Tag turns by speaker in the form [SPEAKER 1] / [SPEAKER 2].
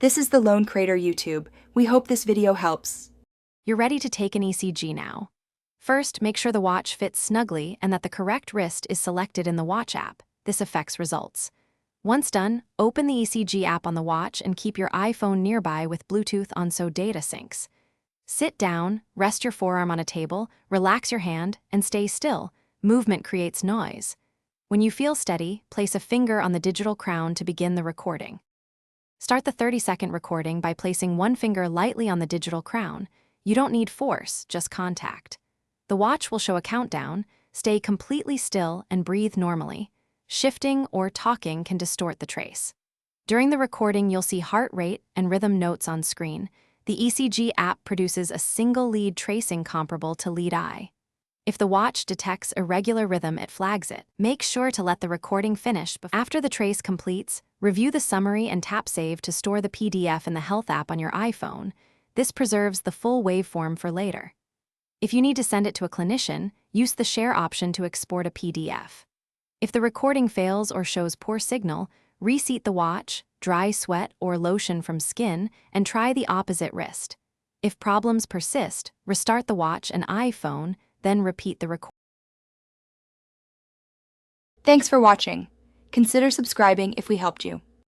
[SPEAKER 1] This is the Lone Crater YouTube. We hope this video helps.
[SPEAKER 2] You're ready to take an ECG now. First, make sure the watch fits snugly and that the correct wrist is selected in the watch app. This affects results. Once done, open the ECG app on the watch and keep your iPhone nearby with Bluetooth on so data syncs. Sit down, rest your forearm on a table, relax your hand, and stay still. Movement creates noise. When you feel steady, place a finger on the digital crown to begin the recording. Start the 30-second recording by placing one finger lightly on the digital crown. You don't need force, just contact. The watch will show a countdown. Stay completely still and breathe normally. Shifting or talking can distort the trace. During the recording, you'll see heart rate and rhythm notes on screen. The ECG app produces a single lead tracing comparable to lead eye. If the watch detects irregular rhythm, it flags it. Make sure to let the recording finish. After the trace completes, review the summary and tap Save to store the PDF in the Health app on your iPhone. This preserves the full waveform for later. If you need to send it to a clinician, use the Share option to export a PDF. If the recording fails or shows poor signal, reseat the watch, dry sweat or lotion from skin, and try the opposite wrist. If problems persist, restart the watch and iPhone, then repeat the recording.
[SPEAKER 1] Thanks for watching. Consider subscribing if we helped you.